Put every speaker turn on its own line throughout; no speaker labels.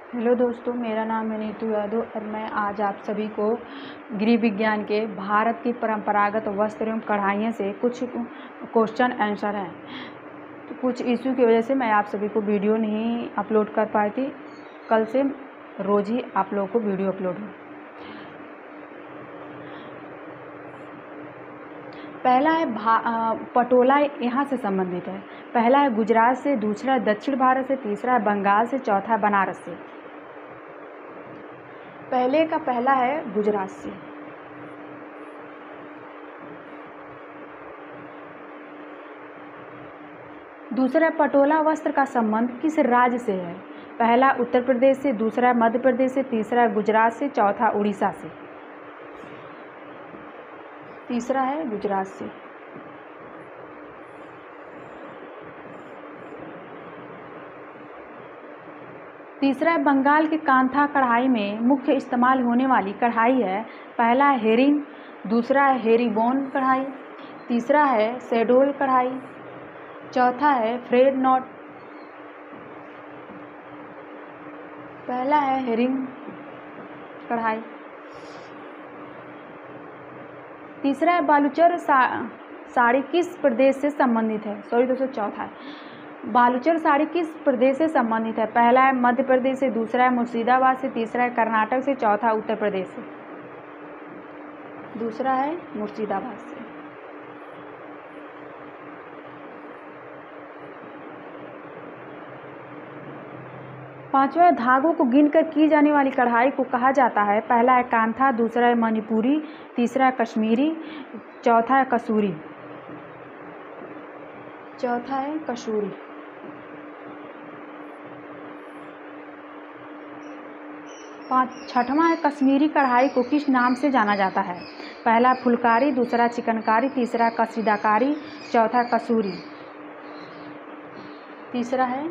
Hello दोस्तों, मेरा नाम है नीतू यादव और मैं आज आप सभी को गृह विज्ञान के भारत की परंपरागत वस्त्र एवं कढ़ाइयों से कुछ क्वेश्चन आंसर हैं। तो कुछ इशू की वजह से मैं आप सभी को वीडियो नहीं अपलोड कर पाई थी। कल से रोज़ ही आप लोगों को वीडियो अपलोड हो। पहला है पटोला, यहाँ से संबंधित है। पहला है गुजरात से, दूसरा है दक्षिण भारत से, तीसरा है बंगाल से, चौथा है बनारस से। पहला है गुजरात से। दूसरा पटोला वस्त्र का संबंध किस राज्य से है? पहला उत्तर प्रदेश से, दूसरा मध्य प्रदेश से, तीसरा गुजरात से, चौथा उड़ीसा से। तीसरा है गुजरात से। तीसरा है बंगाल की कांथा कढ़ाई में मुख्य इस्तेमाल होने वाली कढ़ाई है। पहला है हेरिंग, दूसरा है हेरिबोन कढ़ाई, तीसरा है शेडोल कढ़ाई, चौथा है फ्रेड नॉट। पहला है हेरिंग कढ़ाई। तीसरा है बालूचर साड़ी किस प्रदेश से संबंधित है? सॉरी दोस्तों, चौथा है बालूचर साड़ी किस प्रदेश से संबंधित है? पहला है मध्य प्रदेश से, दूसरा है मुर्शिदाबाद से, तीसरा है कर्नाटक से, चौथा उत्तर प्रदेश से। दूसरा है मुर्शिदाबाद से। पांचवा धागों को गिनकर की जाने वाली कढ़ाई को कहा जाता है। पहला है कांथा, दूसरा है मणिपुरी, तीसरा है कश्मीरी, चौथा है कसूरी। चौथा है कसूरी। छठवां है कश्मीरी कढ़ाई को किस नाम से जाना जाता है? पहला फुलकारी, दूसरा चिकनकारी, तीसरा कसीदाकारी, चौथा कसूरी। तीसरा है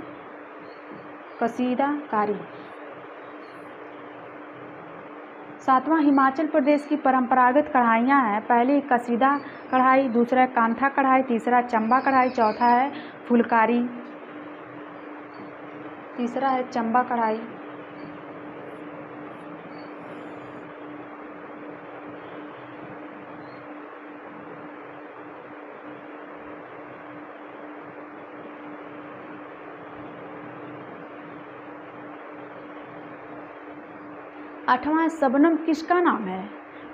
कसीदाकारी। सातवां हिमाचल प्रदेश की परंपरागत कढ़ाइयाँ हैं। पहली कसीदा कढ़ाई, दूसरा कांथा कढ़ाई, तीसरा चंबा कढ़ाई, चौथा है फुलकारी। तीसरा है चंबा कढ़ाई। आठवां शबनम किसका नाम है?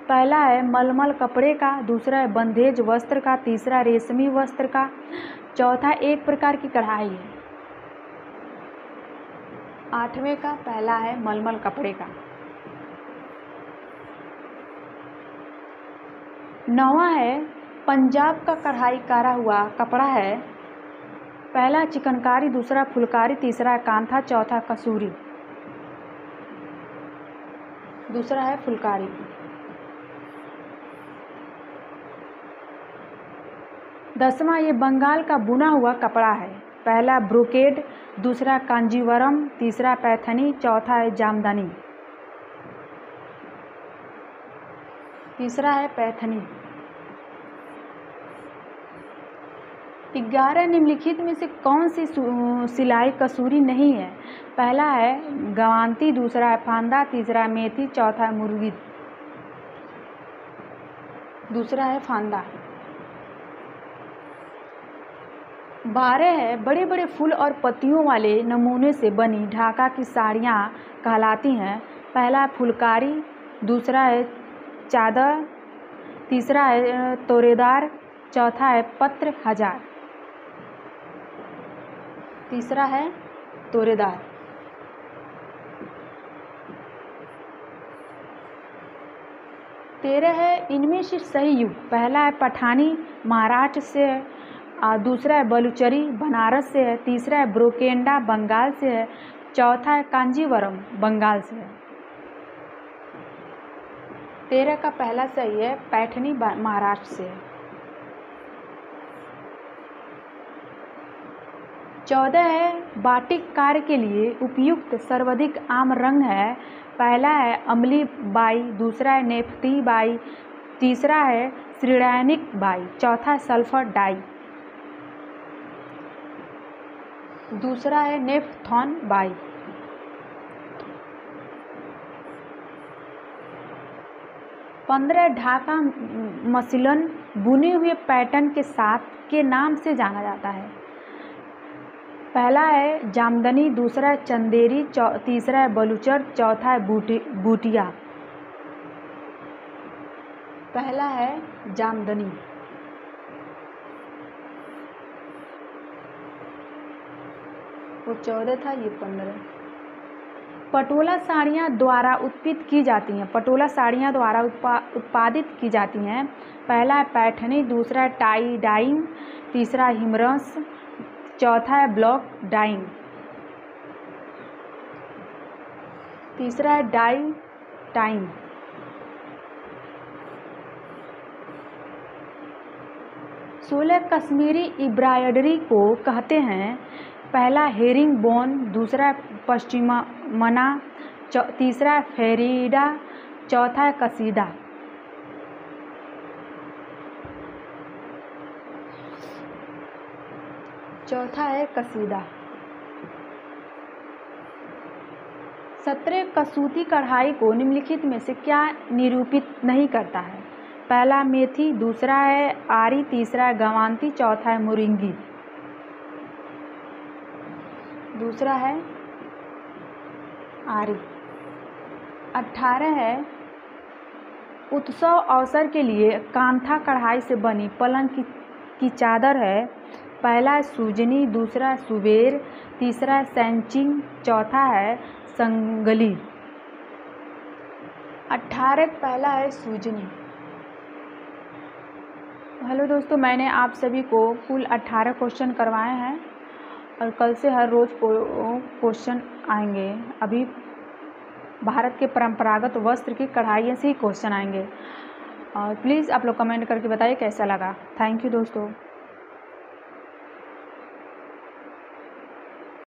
पहला है मलमल कपड़े का, दूसरा है बंधेज वस्त्र का, तीसरा रेशमी वस्त्र का, चौथा एक प्रकार की कढ़ाई है। आठवें का पहला है मलमल कपड़े का। नौवां है पंजाब का कढ़ाई कारा हुआ कपड़ा है। पहला चिकनकारी, दूसरा फुलकारी, तीसरा कांथा, चौथा कसूरी। दूसरा है फुलकारी। दसवां ये बंगाल का बुना हुआ कपड़ा है। पहला ब्रोकेड, दूसरा कांजीवरम, तीसरा पैथनी, चौथा है जामदानी। तीसरा है पैथनी। 11 निम्नलिखित में से कौन सी सिलाई कसूरी नहीं है? पहला है गवांती, दूसरा है फांदा, तीसरा है मेथी, चौथा है मुर्गी। दूसरा है फांदा। 12 है बड़े बड़े फूल और पत्तियों वाले नमूने से बनी ढाका की साड़ियाँ कहलाती हैं। पहला है फुलकारी, दूसरा है चादर, तीसरा है तोरेदार, चौथा है पत्र हजार। तीसरा है तोरेदार। 13 है इनमें से सही युग। पहला है पठानी, महाराष्ट्र से है, दूसरा है बलूचरी, बनारस से है, तीसरा है ब्रोकेंडा, बंगाल से है, चौथा है कांजीवरम, बंगाल से है। 13 का पहला सही है, पैठनी महाराष्ट्र से है। 14 है बाटिक कार्य के लिए उपयुक्त सर्वाधिक आम रंग है। पहला है अम्ली बाई, दूसरा है नेफ्ती बाई, तीसरा है श्रीडायनिक बाई, चौथा सल्फर डाई। दूसरा है नेफ्थॉन बाई। 15 ढाका मसलन बुने हुए पैटर्न के साथ के नाम से जाना जाता है। पहला है जामदनी, दूसरा है चंदेरी, तीसरा है बलूचर, चौथा है बूटिया। पहला है जामदनी। वो 14 था, ये 15। पटोला साड़ियाँ द्वारा उत्पादित की जाती हैं। पटोला साड़ियाँ द्वारा उत्पादित की जाती हैं। पहला है पैठनी, दूसरा है टाई डाइंग, तीसरा है हिमरस, चौथा है ब्लॉक डाइंग, तीसरा है डाई टाइंग। सोलह कश्मीरी एम्ब्रॉयडरी को कहते हैं। पहला हेरिंग बोन, दूसरा पश्चिमना, तीसरा फेरीडा, चौथा है कसीदा। चौथा है कसीदा। 17 कसूती कढ़ाई को निम्नलिखित में से क्या निरूपित नहीं करता है? पहला मेथी, दूसरा है आरी, तीसरा है गवांती, चौथा है मुरिंगी। दूसरा है आरी। 18 है उत्सव अवसर के लिए कांथा कढ़ाई से बनी पलंग की चादर है। पहला है सूजनी, दूसरा है सुबेर, तीसरा है सैंचिंग, चौथा है संगली। 18 पहला है सूजनी। हेलो दोस्तों, मैंने आप सभी को कुल 18 क्वेश्चन करवाए हैं और कल से हर रोज़ क्वेश्चन आएंगे। अभी भारत के परंपरागत वस्त्र की कढ़ाइयों से ही क्वेश्चन आएंगे। और प्लीज़ आप लोग कमेंट करके बताइए कैसा लगा। थैंक यू दोस्तों।